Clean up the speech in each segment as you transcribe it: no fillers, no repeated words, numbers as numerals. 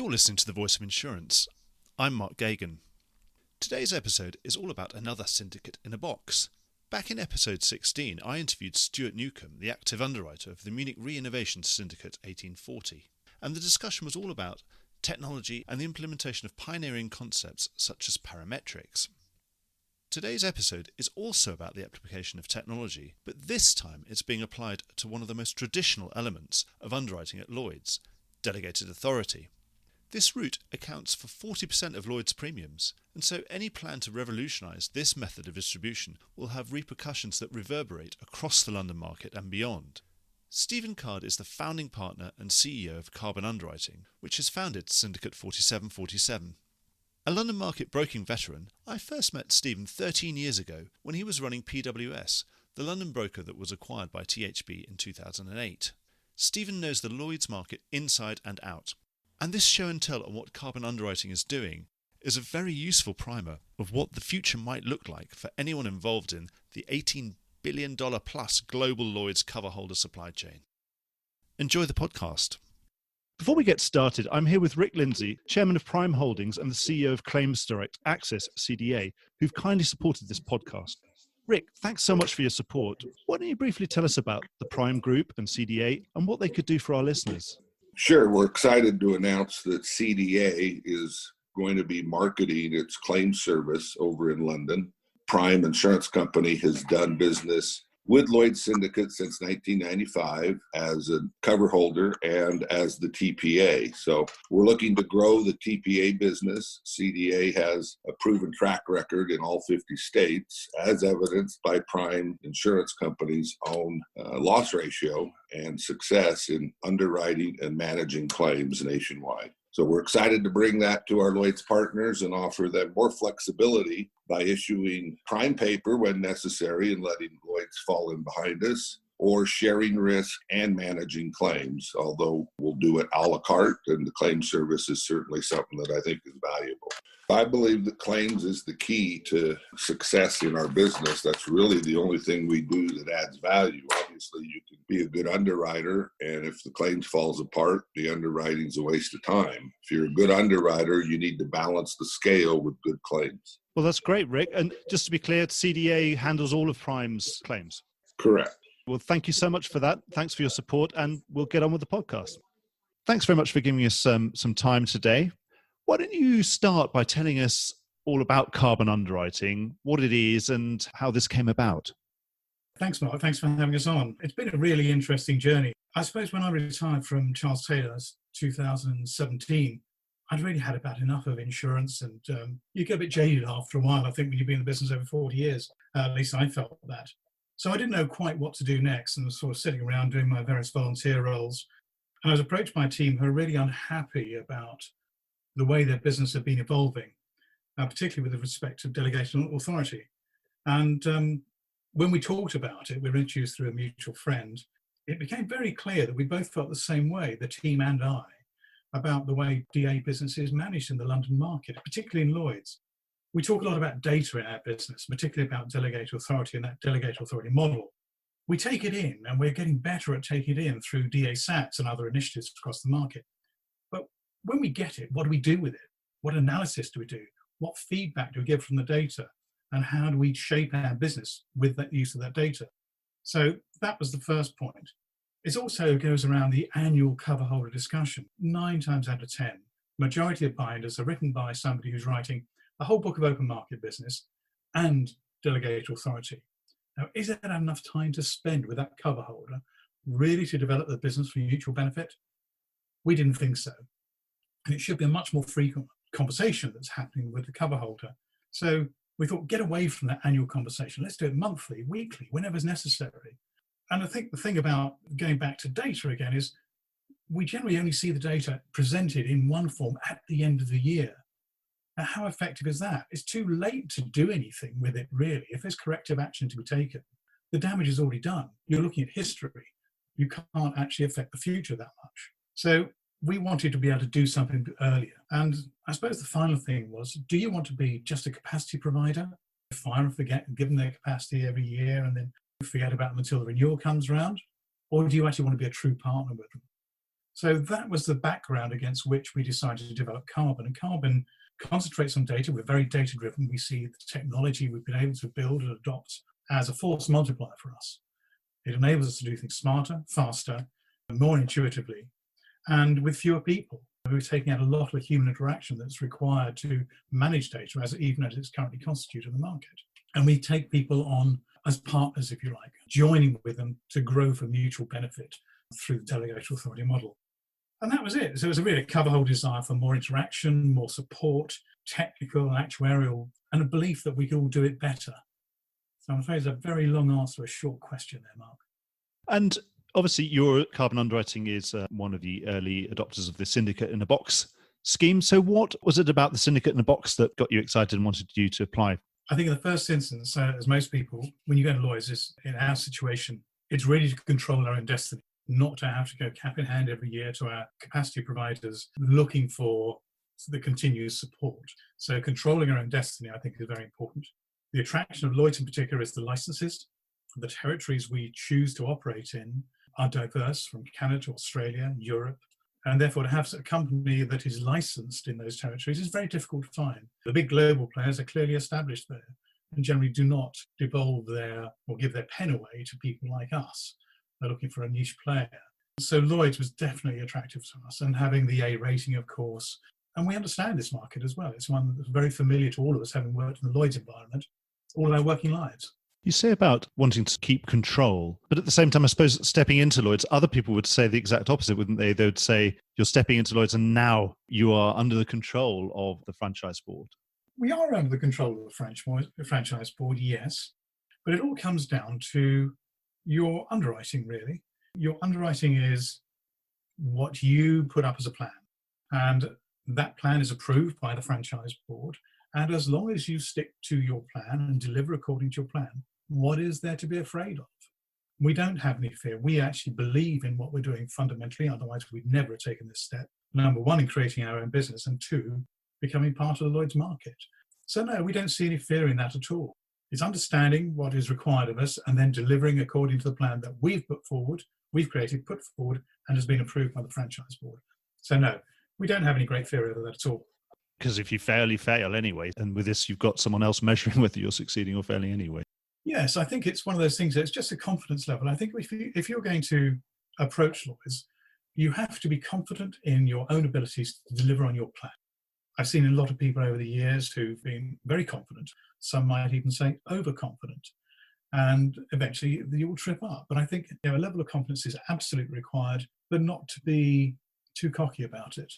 You're listening to The Voice of Insurance. I'm Mark Gagan. Today's episode is all about another syndicate in a box. Back in episode 16, I interviewed Stuart Newcombe, the active underwriter of the Munich Re Syndicate 1840. And the discussion was all about technology and the implementation of pioneering concepts such as parametrics. Today's episode is also about the application of technology, but this time it's being applied to one of the most traditional elements of underwriting at Lloyd's, delegated authority. This route accounts for 40% of Lloyd's premiums, and so any plan to revolutionise this method of distribution will have repercussions that reverberate across the London market and beyond. Stephen Card is the founding partner and CEO of Carbon Underwriting, which has founded Syndicate 4747. A London market broking veteran, I first met Stephen 13 years ago when he was running PWS, the London broker that was acquired by THB in 2008. Stephen knows the Lloyd's market inside and out. And this show and tell on what carbon underwriting is doing is a very useful primer of what the future might look like for anyone involved in the $18 billion plus global Lloyd's coverholder supply chain. Enjoy the podcast. Before we get started, I'm here with Rick Lindsay, Chairman of Prime Holdings and the CEO of Claims Direct Access, CDA, who've kindly supported this podcast. Rick, thanks so much for your support. Why don't you briefly tell us about the Prime Group and CDA and what they could do for our listeners? Sure. We're excited to announce that CDA is going to be marketing its claims service over in London. Prime Insurance Company has done business with Lloyd Syndicate since 1995 as a cover holder and as the TPA. So we're looking to grow the TPA business. CDA has a proven track record in all 50 states, as evidenced by Prime Insurance Company's own loss ratio and success in underwriting and managing claims nationwide. So we're excited to bring that to our Lloyd's partners and offer them more flexibility by issuing prime paper when necessary and letting Lloyd's fall in behind us, or sharing risk and managing claims, although we'll do it a la carte, and the claims service is certainly something that I think is valuable. I believe that claims is the key to success in our business. That's really the only thing we do that adds value. Obviously, you can be a good underwriter, and if the claims falls apart, the underwriting's a waste of time. If you're a good underwriter, you need to balance the scale with good claims. Well, that's great, Rick. And just to be clear, CDA handles all of Prime's claims. Correct. Well, thank you so much for that. Thanks for your support, and we'll get on with the podcast. Thanks very much for giving us some time today. Why don't you start by telling us all about carbon underwriting, what it is, and how this came about? Thanks, Mark. Thanks for having us on. It's been a really interesting journey. I suppose when I retired from Charles Taylor's 2017, I'd really had about enough of insurance, and you get a bit jaded after a while, I think, when you've been in the business over 40 years. At least I felt that. So I didn't know quite what to do next, and was sort of sitting around doing my various volunteer roles. And I was approached by a team who were really unhappy about the way their business had been evolving, particularly with respect to delegation authority. And when we talked about it, we were introduced through a mutual friend, it became very clear that we both felt the same way, the team and I, about the way DA business is managed in the London market, particularly in Lloyd's. We talk a lot about data in our business, particularly about delegated authority and that delegated authority model. We take it in, and we're getting better at taking it in through DA SATs and other initiatives across the market. But when we get it, what do we do with it? What analysis do we do? What feedback do we give from the data? And how do we shape our business with that use of that data? So that was the first point. It also goes around the annual cover holder discussion. 9 times out of 10, majority of binders are written by somebody who's writing a whole book of open market business and delegated authority. Now, is there enough time to spend with that cover holder really to develop the business for mutual benefit? We didn't think so. And it should be a much more frequent conversation that's happening with the cover holder. So we thought, get away from that annual conversation. Let's do it monthly, weekly, whenever's necessary. And I think the thing about going back to data again is we generally only see the data presented in one form at the end of the year. Now, how effective is that? It's too late to do anything with it, really. If there's corrective action to be taken, the damage is already done. You're looking at history. You can't actually affect the future that much. So we wanted to be able to do something earlier. And I suppose the final thing was, do you want to be just a capacity provider? Fire and forget, give them their capacity every year and then forget about them until the renewal comes around? Or do you actually want to be a true partner with them? So that was the background against which we decided to develop Carbon. And Carbon concentrates on data. We're very data-driven. We see the technology we've been able to build and adopt as a force multiplier for us. It enables us to do things smarter, faster, and more intuitively, and with fewer people. We're taking out a lot of the human interaction that's required to manage data, even as it's currently constituted in the market. And we take people on as partners, if you like, joining with them to grow for mutual benefit through the delegated authority model. And that was it. So it was a really coverholder desire for more interaction, more support, technical, actuarial, and a belief that we could all do it better. So I'm afraid it's a very long answer, a short question there, Mark. And obviously, your carbon underwriting is one of the early adopters of the Syndicate in a Box scheme. So what was it about the Syndicate in a Box that got you excited and wanted you to apply? I think in the first instance, as most people, when you go to Lloyd's, is in our situation, it's really to control our own destiny, not to have to go cap in hand every year to our capacity providers looking for the continuous support. So controlling our own destiny, I think, is very important. The attraction of Lloyd's in particular is the licenses. The territories we choose to operate in are diverse, from Canada to Australia, Europe, and therefore to have a company that is licensed in those territories is very difficult to find. The big global players are clearly established there and generally do not devolve their or give their pen away to people like us. They're looking for a niche player. So Lloyd's was definitely attractive to us, and having the A rating, of course. And we understand this market as well. It's one that's very familiar to all of us, having worked in the Lloyd's environment all our working lives. You say about wanting to keep control, but at the same time, I suppose stepping into Lloyd's, other people would say the exact opposite, wouldn't they? They would say, you're stepping into Lloyd's and now you are under the control of the franchise board. We are under the control of the franchise board, yes, but it all comes down to your underwriting, really. Your underwriting is what you put up as a plan, and that plan is approved by the franchise board. And as long as you stick to your plan and deliver according to your plan, what is there to be afraid of? We don't have any fear. We actually believe in what we're doing fundamentally, otherwise we'd never have taken this step. Number one, in creating our own business, and two, becoming part of the Lloyd's market. So no, we don't see any fear in that at all. It's understanding what is required of us and then delivering according to the plan that we've put forward, we've created, put forward, and has been approved by the franchise board. So no, we don't have any great fear over that at all. Because if you fail, you fail anyway. And with this, you've got someone else measuring whether you're succeeding or failing anyway. Yes, I think it's one of those things that it's just a confidence level. I think if you're going to approach Lloyd's, you have to be confident in your own abilities to deliver on your plan. I've seen a lot of people over the years who've been very confident. Some might even say overconfident. And eventually you will trip up. But I think a level of confidence is absolutely required, but not to be too cocky about it.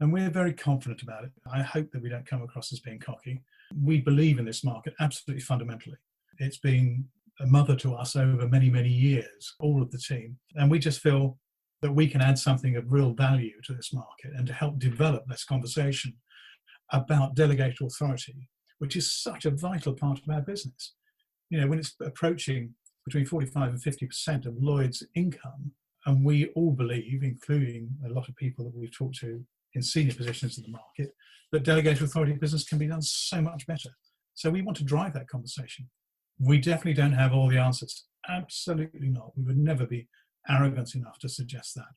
And we're very confident about it. I hope that we don't come across as being cocky. We believe in this market absolutely fundamentally. It's been a mother to us over many, many years, all of the team. And we just feel that we can add something of real value to this market and to help develop this conversation about delegated authority, which is such a vital part of our business. You know, when it's approaching between 45 and 50% of Lloyd's income, and we all believe, including a lot of people that we've talked to in senior positions in the market, that delegated authority business can be done so much better. So we want to drive that conversation. We definitely don't have all the answers. Absolutely not. We would never be arrogant enough to suggest that.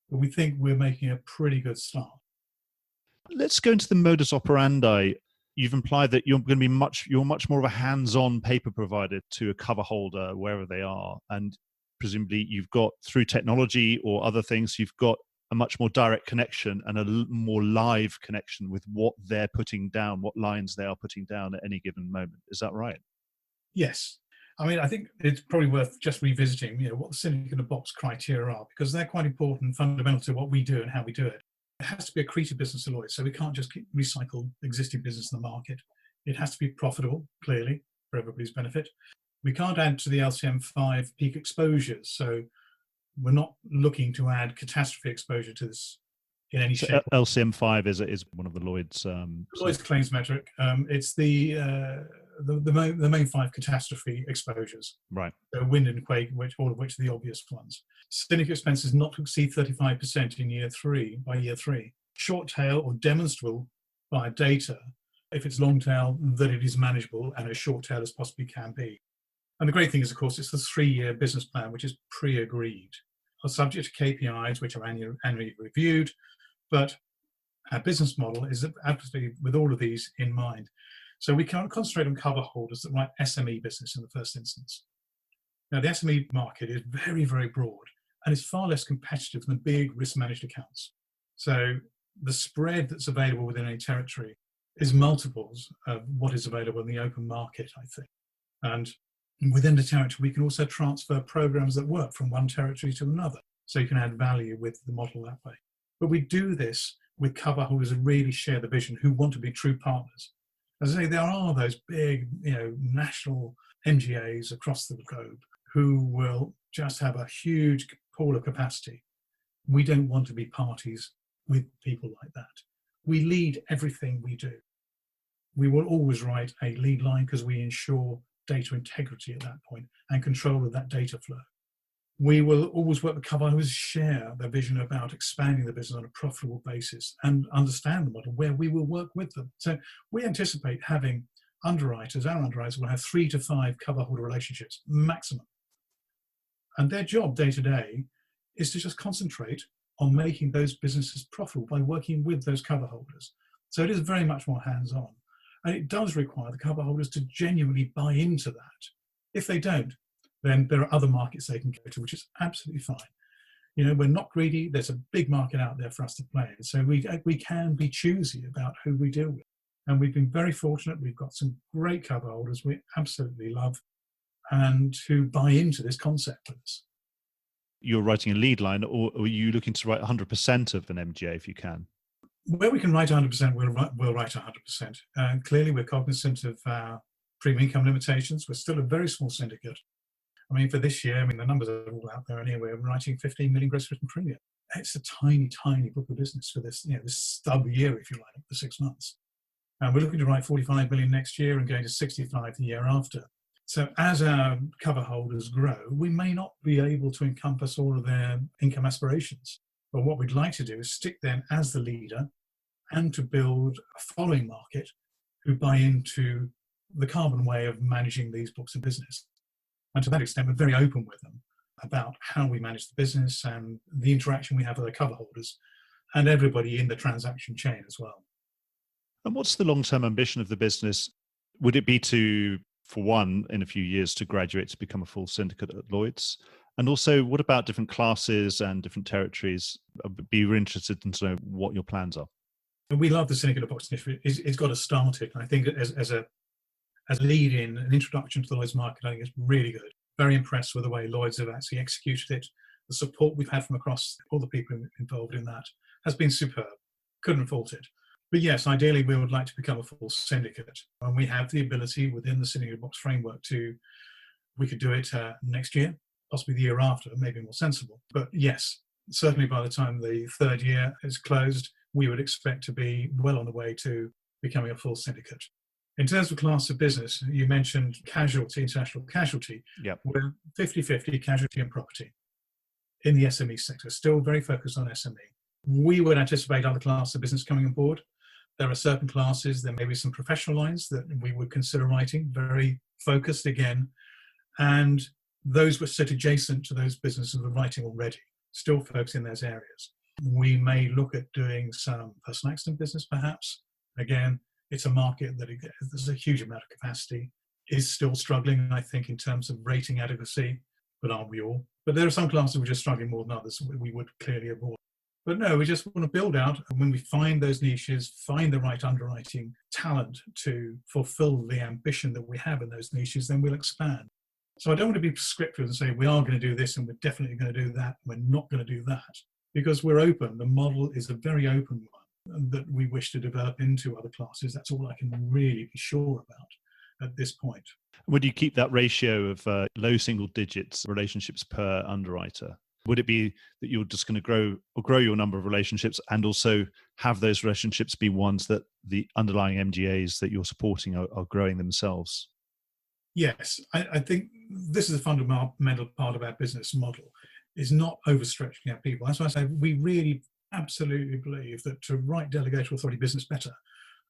But we think we're making a pretty good start. Let's go into the modus operandi. You've implied that you're going to be you're much more of a hands-on paper provider to a cover holder wherever they are. And presumably you've got, through technology or other things, you've got a much more direct connection and a more live connection with what they're putting down, what lines they are putting down at any given moment. Is that right? Yes. I mean, I think it's probably worth just revisiting, what the Syndicate in a Box criteria are, because they're quite important and fundamental to what we do and how we do it. It has to be accretive business to Lloyd's, so we can't just recycle existing business in the market. It has to be profitable, clearly, for everybody's benefit. We can't add to the LCM5 peak exposures, so we're not looking to add catastrophe exposure to this in any shape. LCM5 is one of the Lloyd's Lloyd's claims metric. It's the main 5 catastrophe exposures. Right. So wind and quake, all of which are the obvious ones. Syndicate expenses not to exceed 35% by year three. Short tail or demonstrable by data, if it's long tail, that it is manageable and as short tail as possibly can be. And the great thing is, of course, it's the 3-year business plan, which is pre-agreed. are subject to KPIs, which are annually reviewed, but our business model is absolutely with all of these in mind. So we can't concentrate on cover holders that write SME business in the first instance. Now, the SME market is very, very broad and is far less competitive than big risk-managed accounts. So the spread that's available within a territory is multiples of what is available in the open market, I think. And within the territory, we can also transfer programs that work from one territory to another. So you can add value with the model that way. But we do this with cover holders who really share the vision, who want to be true partners. As I say, there are those big, national MGAs across the globe who will just have a huge pool of capacity. We don't want to be parties with people like that. We lead everything we do. We will always write a lead line because we ensure data integrity at that point and control of that data flow. We will always work with cover holders, share their vision about expanding the business on a profitable basis and understand the model where we will work with them. So we anticipate having underwriters, our underwriters will have 3 to 5 cover holder relationships maximum. And their job day to day is to just concentrate on making those businesses profitable by working with those cover holders. So it is very much more hands-on. And it does require the cover holders to genuinely buy into that. If they don't, then there are other markets they can go to, which is absolutely fine. We're not greedy. There's a big market out there for us to play in. So we can be choosy about who we deal with. And we've been very fortunate. We've got some great cover holders we absolutely love and who buy into this concept with us. You're writing a lead line, or are you looking to write 100% of an MGA if you can? Where we can write 100%, we'll write 100%. Clearly, we're cognizant of our premium income limitations. We're still a very small syndicate. For this year, the numbers are all out there anyway. We're writing 15 million gross written premium. It's a tiny, tiny book of business for this, this stub year, if you like, for 6 months. And we're looking to write 45 million next year and going to 65 the year after. So as our cover holders grow, we may not be able to encompass all of their income aspirations. But what we'd like to do is stick them as the leader and to build a following market who buy into the carbon way of managing these books of business. And to that extent, we're very open with them about how we manage the business and the interaction we have with the cover holders and everybody in the transaction chain as well. And what's the long-term ambition of the business? Would it be to, for one, in a few years, to graduate to become a full syndicate at Lloyd's? And also, what about different classes and different territories? I'd be interested in to know what your plans are. We love the Syndicate of Box initiative. It's got us started. I think as a lead-in, an introduction to the Lloyd's market, I think it's really good. Very impressed with the way Lloyd's have actually executed it. The support we've had from across all the people involved in that has been superb. Couldn't fault it. But yes, ideally, we would like to become a full syndicate. And we have the ability within the Syndicate of Box framework we could do it next year, possibly the year after, maybe more sensible. But yes, certainly by the time the 3rd year is closed, we would expect to be well on the way to becoming a full syndicate. In terms of class of business, you mentioned casualty, international casualty. Yep. We're 50-50 casualty and property in the SME sector, still very focused on SME. We would anticipate other classes of business coming on board. There are certain classes, there may be some professional lines that we would consider writing, very focused again, and those were sit adjacent to those businesses we're writing already, still focused in those areas. We may look at doing some personal accident business perhaps. Again, it's a market that there's a huge amount of capacity, is still struggling, I think, in terms of rating adequacy, but aren't we all? But there are some classes which are struggling more than others we would clearly avoid. But no, we just want to build out, and when we find those niches, find the right underwriting talent to fulfill the ambition that we have in those niches, then we'll expand. So I don't want to be prescriptive and say we are going to do this and we're definitely going to do that, we're not going to do that, because we're open. The model is a very open one that we wish to develop into other classes. That's all I can really be sure about at this point. Would you keep that ratio of low single digits relationships per underwriter? Would it be that you're just going to grow your number of relationships and also have those relationships be ones that the underlying MGAs that you're supporting are growing themselves? Yes, I think this is a fundamental part of our business model, is not overstretching our people. That's why I say we really absolutely believe that to write delegated authority business better,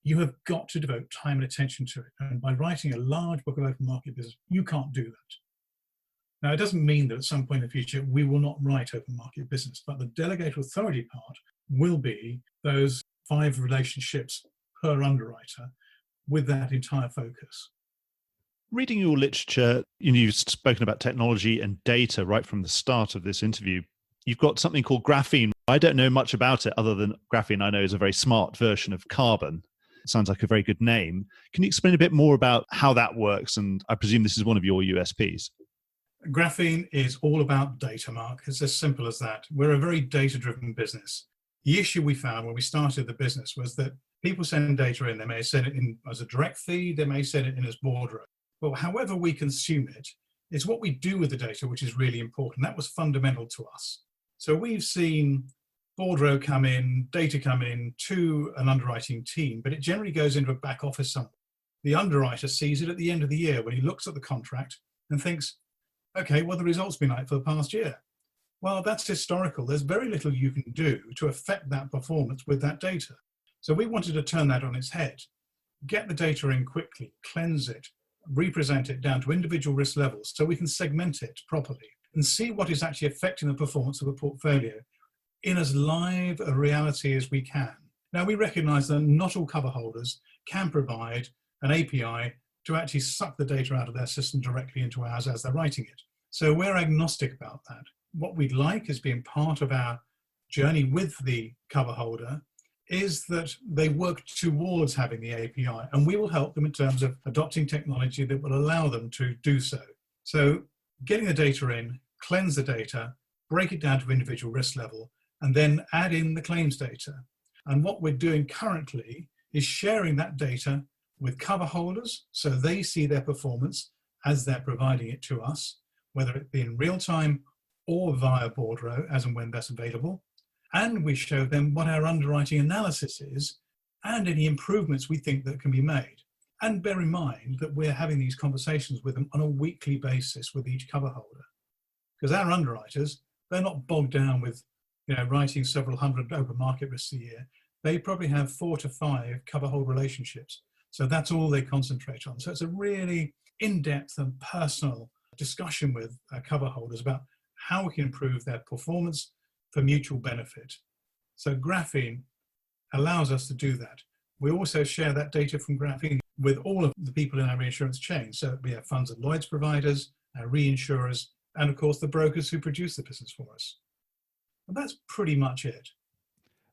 you have got to devote time and attention to it. And by writing a large book of open market business, you can't do that. Now, it doesn't mean that at some point in the future we will not write open market business, but the delegated authority part will be those 5 relationships per underwriter with that entire focus. Reading your literature, you've spoken about technology and data right from the start of this interview. You've got something called graphene. I don't know much about it other than graphene I know is a very smart version of carbon. It sounds like a very good name. Can you explain a bit more about how that works? And I presume this is one of your USPs. Graphene is all about data, Mark. It's as simple as that. We're a very data-driven business. The issue we found when we started the business was that people send data in. They may send it in as a direct feed. They may send it in as bordereau. But however we consume it, it's what we do with the data which is really important. That was fundamental to us. So we've seen bordereau come in, data come in to an underwriting team, but it generally goes into a back office somewhere. The underwriter sees it at the end of the year when he looks at the contract and thinks, okay, what have the results been like for the past year? Well, that's historical. There's very little you can do to affect that performance with that data. So we wanted to turn that on its head, get the data in quickly, cleanse it, represent it down to individual risk levels so we can segment it properly and see what is actually affecting the performance of a portfolio in as live a reality as we can. Now, we recognize that not all cover holders can provide an API to actually suck the data out of their system directly into ours as they're writing it. So we're agnostic about that. What we'd like as being part of our journey with the cover holder is that they work towards having the API, and we will help them in terms of adopting technology that will allow them to do so. So getting the data in, cleanse the data, break it down to individual risk level, and then add in the claims data. And what we're doing currently is sharing that data with cover holders so they see their performance as they're providing it to us, whether it be in real time or via bordereau as and when that's available. And we show them what our underwriting analysis is and any improvements we think that can be made. And bear in mind that we're having these conversations with them on a weekly basis with each cover holder. Because our underwriters, they're not bogged down with writing several hundred open market risks a year. They probably have 4 to 5 cover hold relationships. So that's all they concentrate on. So it's a really in-depth and personal discussion with cover holders about how we can improve their performance for mutual benefit. So graphene allows us to do that. We also share that data from graphene with all of the people in our reinsurance chain. So we have funds and Lloyd's providers, our reinsurers, and of course the brokers who produce the business for us. And that's pretty much it.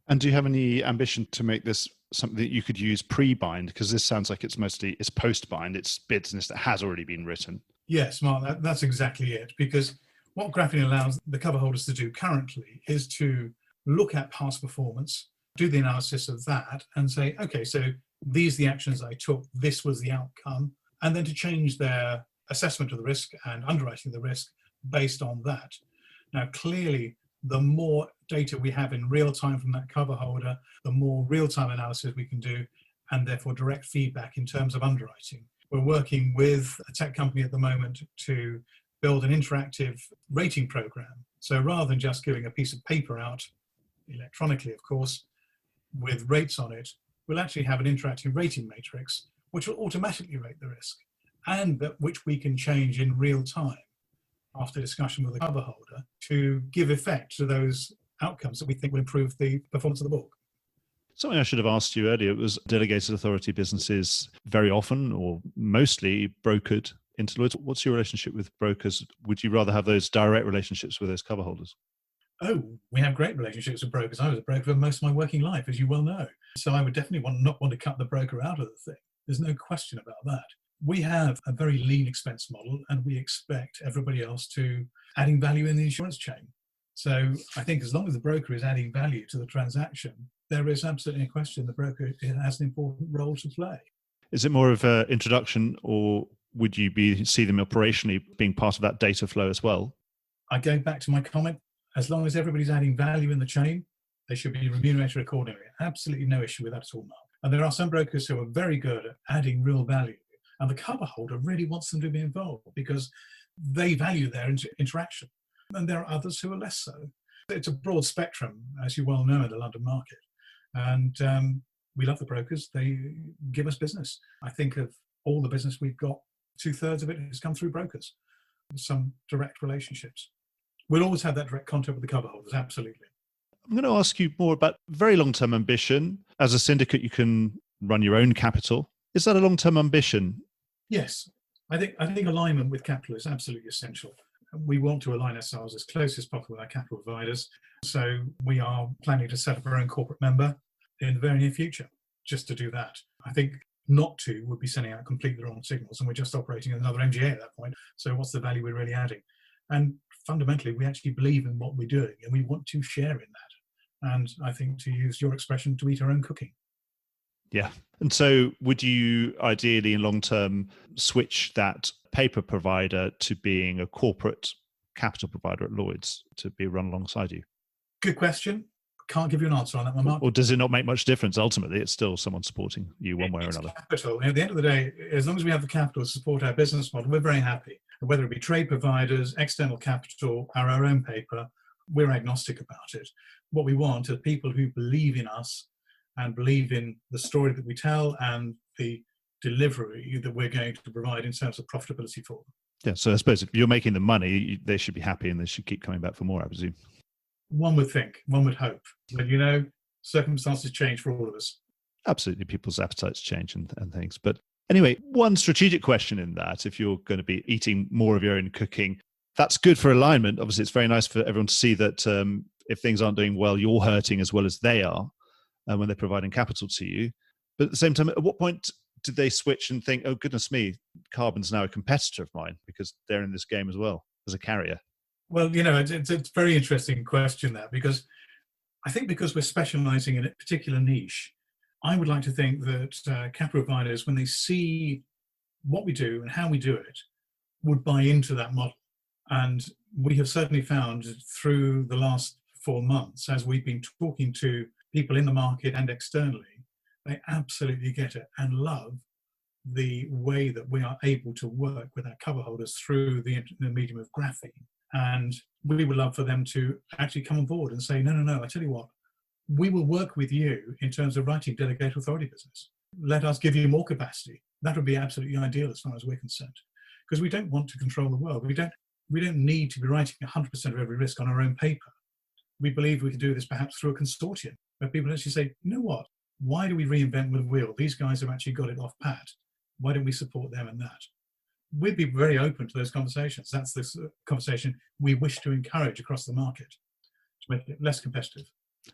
And do you have any ambition to make this something that you could use pre-bind? Because this sounds like it's post-bind, it's business that has already been written. Yes, Mark, that's exactly it. Because what graphene allows the cover holders to do currently is to look at past performance, do the analysis of that and say, okay, so these are the actions I took, this was the outcome, and then to change their assessment of the risk and underwriting the risk based on that. Now, clearly, the more data we have in real time from that cover holder, the more real-time analysis we can do, and therefore direct feedback in terms of underwriting. We're working with a tech company at the moment to build an interactive rating program. So rather than just giving a piece of paper out, electronically of course, with rates on it, we'll actually have an interactive rating matrix which will automatically rate the risk and that which we can change in real time after discussion with the cover holder to give effect to those outcomes that we think will improve the performance of the book. Something I should have asked you earlier was delegated authority businesses very often or mostly brokered into Lloyd's. What's your relationship with brokers? Would you rather have those direct relationships with those cover holders? Oh, we have great relationships with brokers. I was a broker for most of my working life, as you well know. So I would definitely not want to cut the broker out of the thing. There's no question about that. We have a very lean expense model and we expect everybody else to adding value in the insurance chain. So I think as long as the broker is adding value to the transaction, there is absolutely a question the broker has an important role to play. Is it more of an introduction or would you see them operationally being part of that data flow as well? I go back to my comment, as long as everybody's adding value in the chain, they should be remunerated accordingly. Absolutely no issue with that at all, Mark. And there are some brokers who are very good at adding real value. And the cover holder really wants them to be involved because they value their interaction. And there are others who are less so. It's a broad spectrum, as you well know, in the London market. And we love the brokers. They give us business. I think of all the business we've got, 2/3 of it has come through brokers. some direct relationships. We'll always have that direct contact with the cover holders, absolutely. I'm going to ask you more about very long-term ambition. As a syndicate, you can run your own capital. Is that a long-term ambition? Yes. I think alignment with capital is absolutely essential. We want to align ourselves as close as possible with our capital providers. So we are planning to set up our own corporate member in the very near future, just to do that. I think not to would be sending out completely the wrong signals, and we're just operating as another MGA at that point. So what's the value we're really adding? And fundamentally, we actually believe in what we're doing, and we want to share in that. And I think, to use your expression, to eat our own cooking. Yeah. And so would you ideally in long term switch that paper provider to being a corporate capital provider at Lloyd's to be run alongside you? Good question. Can't give you an answer on that one, Mark. Or does it not make much difference? Ultimately, it's still someone supporting you one way or another. Capital. At the end of the day, as long as we have the capital to support our business model, we're very happy. Whether it be trade providers, external capital, or our own paper, we're agnostic about it. What we want are people who believe in us and believe in the story that we tell and the delivery that we're going to provide in terms of profitability for them. Yeah, so I suppose if you're making the money, they should be happy and they should keep coming back for more, I presume. One would think, one would hope. But, circumstances change for all of us. Absolutely, people's appetites change and things. But anyway, one strategic question in that, if you're going to be eating more of your own cooking, that's good for alignment. Obviously, it's very nice for everyone to see that if things aren't doing well, you're hurting as well as they are when they're providing capital to you. But at the same time, at what point did they switch and think, oh, goodness me, Carbon's now a competitor of mine because they're in this game as well as a carrier? Well, it's a very interesting question, that, because I think because we're specializing in a particular niche, I would like to think that capital providers, when they see what we do and how we do it, would buy into that model. And we have certainly found through the last 4 months, as we've been talking to people in the market and externally, they absolutely get it and love the way that we are able to work with our cover holders through the medium of graphene. And we would love for them to actually come on board and say, no, I tell you what, we will work with you in terms of writing delegated authority business. Let us give you more capacity. That would be absolutely ideal as far as we're concerned, because we don't want to control the world. We don't need to be writing 100% of every risk on our own paper. We believe we can do this perhaps through a consortium where people actually say, you know what, why do we reinvent the wheel? These guys have actually got it off pat. Why don't we support them in that? We'd be very open to those conversations. That's the conversation we wish to encourage across the market to make it less competitive.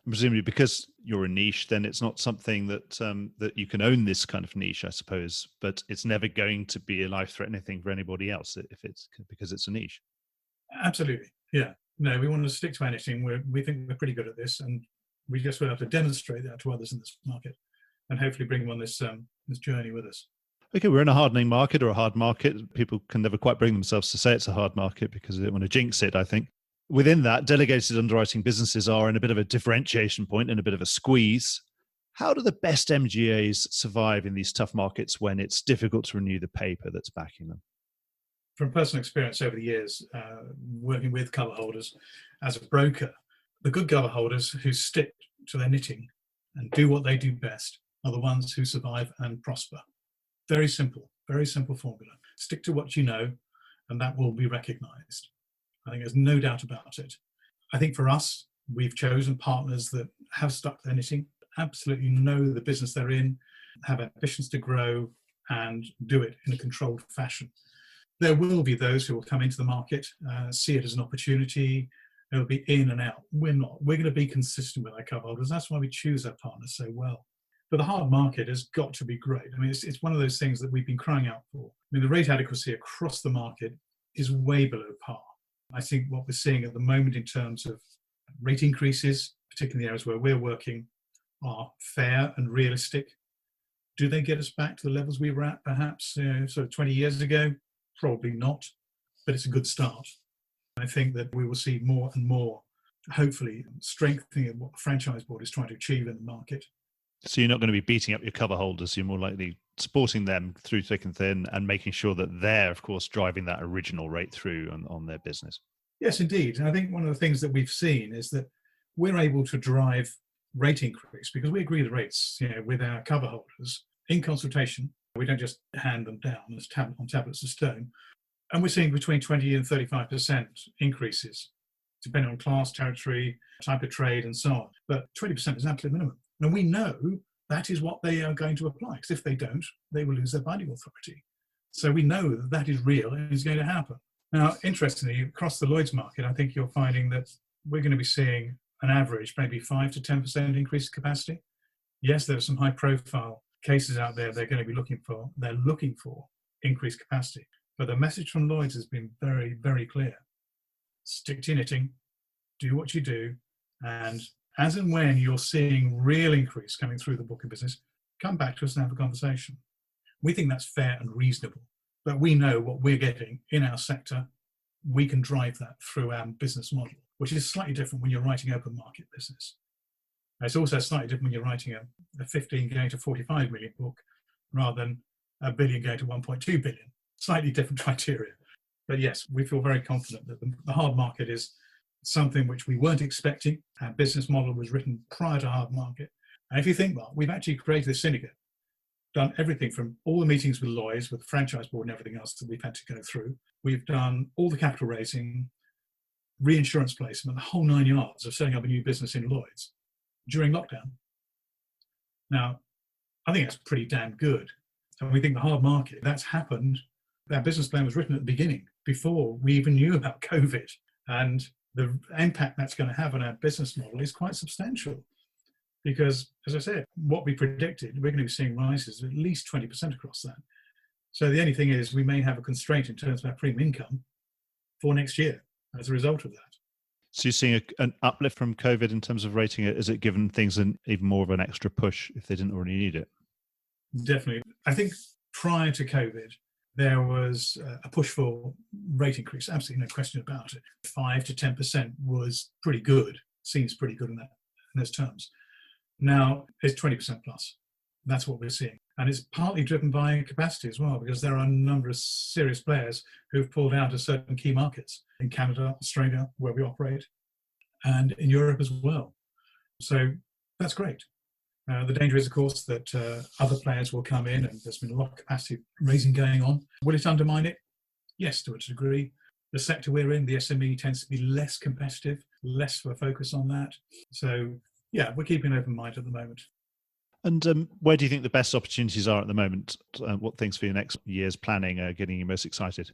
Presumably, because you're a niche, then it's not something that that you can own this kind of niche, I suppose. But it's never going to be a life-threatening thing for anybody else if it's because it's a niche. Absolutely, yeah. No, we want to stick to our niching. We think we're pretty good at this, and we just will have to demonstrate that to others in this market, and hopefully bring them on this journey with us. Okay, we're in a hardening market or a hard market. People can never quite bring themselves to say it's a hard market because they don't want to jinx it, I think. Within that, delegated underwriting businesses are in a bit of a differentiation point and a bit of a squeeze. How do the best MGAs survive in these tough markets when it's difficult to renew the paper that's backing them? From personal experience over the years, working with cover holders as a broker, the good cover holders who stick to their knitting and do what they do best are the ones who survive and prosper. Very simple formula. Stick to what you know, and that will be recognised. I think there's no doubt about it. I think for us, we've chosen partners that have stuck their knitting, absolutely know the business they're in, have ambitions to grow, and do it in a controlled fashion. There will be those who will come into the market, see it as an opportunity. They'll be in and out. We're not. We're going to be consistent with our cover holders. That's why we choose our partners so well. But the hard market has got to be great. I mean, it's one of those things that we've been crying out for. I mean, the rate adequacy across the market is way below par. I think what we're seeing at the moment in terms of rate increases, particularly in the areas where we're working, are fair and realistic. Do they get us back to the levels we were at perhaps sort of 20 years ago? Probably not, but it's a good start. I think that we will see more and more, hopefully, strengthening of what the franchise board is trying to achieve in the market. So you're not going to be beating up your cover holders. You're more likely supporting them through thick and thin and making sure that they're, of course, driving that original rate through on their business. Yes, indeed. And I think one of the things that we've seen is that we're able to drive rate increase because we agree the rates with our cover holders in consultation. We don't just hand them down as on tablets of stone. And we're seeing between 20 and 35% increases, depending on class, territory, type of trade, and so on. But 20% is absolute minimum. And we know that is what they are going to apply, because if they don't, they will lose their binding authority. So we know that that is real and is going to happen. Now, interestingly, across the Lloyd's market, I think you're finding that we're going to be seeing an average, maybe 5 to 10% increase in capacity. Yes, there are some high-profile cases out there they're going to be looking for. They're looking for increased capacity. But the message from Lloyd's has been very, very clear. Stick to your knitting, do what you do, and as and when you're seeing real increase coming through the book of business, come back to us and have a conversation. We think that's fair and reasonable, but we know what we're getting in our sector. We can drive that through our business model, which is slightly different when you're writing open market business. It's also slightly different when you're writing a 15 going to 45 million book rather than a billion going to 1.2 billion. Slightly different criteria. But yes, we feel very confident that the hard market is something which we weren't expecting. Our business model was written prior to hard market. And if you think, Mark, we've actually created a syndicate, done everything from all the meetings with Lloyd's, with the franchise board and everything else that we've had to go through. We've done all the capital raising, reinsurance placement, the whole 9 yards of setting up a new business in Lloyd's during lockdown. Now, I think that's pretty damn good. And we think the hard market, that's happened. Our business plan was written at the beginning, before we even knew about COVID. And the impact that's going to have on our business model is quite substantial. Because, as I said, what we predicted, we're going to be seeing rises of at least 20% across that. So the only thing is we may have a constraint in terms of our premium income for next year as a result of that. So you're seeing an uplift from COVID in terms of rating it? Has it given things even more of an extra push if they didn't already need it? Definitely. I think prior to COVID, there was a push for rate increase. Absolutely no question about it. 5 to 10% was pretty good. Seems pretty good in those terms. Now it's 20% plus. That's what we're seeing. And it's partly driven by capacity as well, because there are a number of serious players who've pulled out of certain key markets in Canada, Australia, where we operate, and in Europe as well. So that's great. The danger is, of course, that other players will come in, and there's been a lot of capacity raising going on. Will it undermine it? Yes, to a degree. The sector we're in, the SME, tends to be less competitive, less of a focus on that. So, yeah, we're keeping an open mind at the moment. And where do you think the best opportunities are at the moment? What things for your next year's planning are getting you most excited?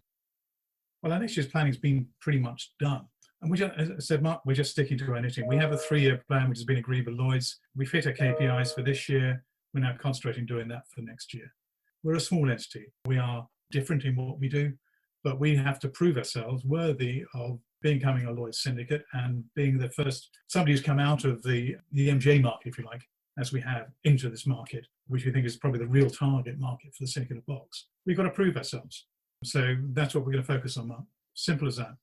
Well, our next year's planning has been pretty much done. And we just, as I said, Mark, we're just sticking to our knitting. We have a 3-year plan which has been agreed with Lloyd's. We've hit our KPIs for this year. We're now concentrating on doing that for next year. We're a small entity. We are different in what we do, but we have to prove ourselves worthy of becoming a Lloyd's syndicate and being the first, somebody who's come out of the MGA market, if you like, as we have, into this market, which we think is probably the real target market for the syndicate of box. We've got to prove ourselves. So that's what we're going to focus on, Mark. Simple as that.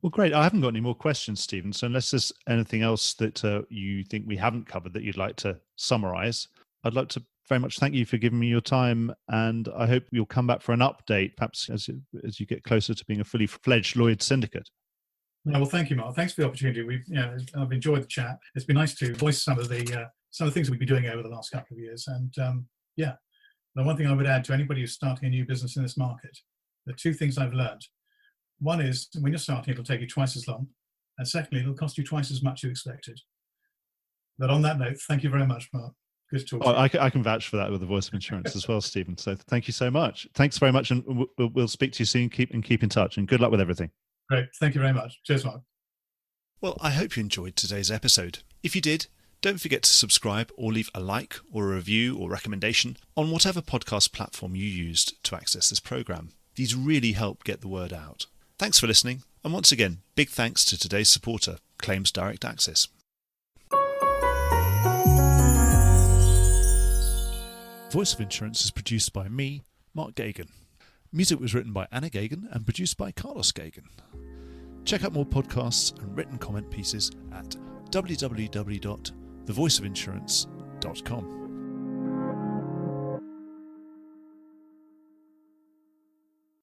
Well, great. I haven't got any more questions, Stephen. So unless there's anything else that you think we haven't covered that you'd like to summarise, I'd like to very much thank you for giving me your time. And I hope you'll come back for an update, perhaps as you get closer to being a fully fledged Lloyd's syndicate. Well, thank you, Mark. Thanks for the opportunity. I've enjoyed the chat. It's been nice to voice some of the things that we've been doing over the last couple of years. And the one thing I would add to anybody who's starting a new business in this market, the 2 things I've learned. One is, when you're starting, it'll take you twice as long. And secondly, it'll cost you twice as much as you expected. But on that note, thank you very much, Mark. Good to talk to you. I can vouch for that with the voice of insurance as well, Stephen. So thank you so much. Thanks very much. And we'll speak to you soon. Keep in touch, and good luck with everything. Great. Thank you very much. Cheers, Mark. Well, I hope you enjoyed today's episode. If you did, don't forget to subscribe or leave a like or a review or recommendation on whatever podcast platform you used to access this program. These really help get the word out. Thanks for listening, and once again, big thanks to today's supporter, Claims Direct Access. Voice of Insurance is produced by me, Mark Gagan. Music was written by Anna Gagan and produced by Carlos Gagan. Check out more podcasts and written comment pieces at www.thevoiceofinsurance.com.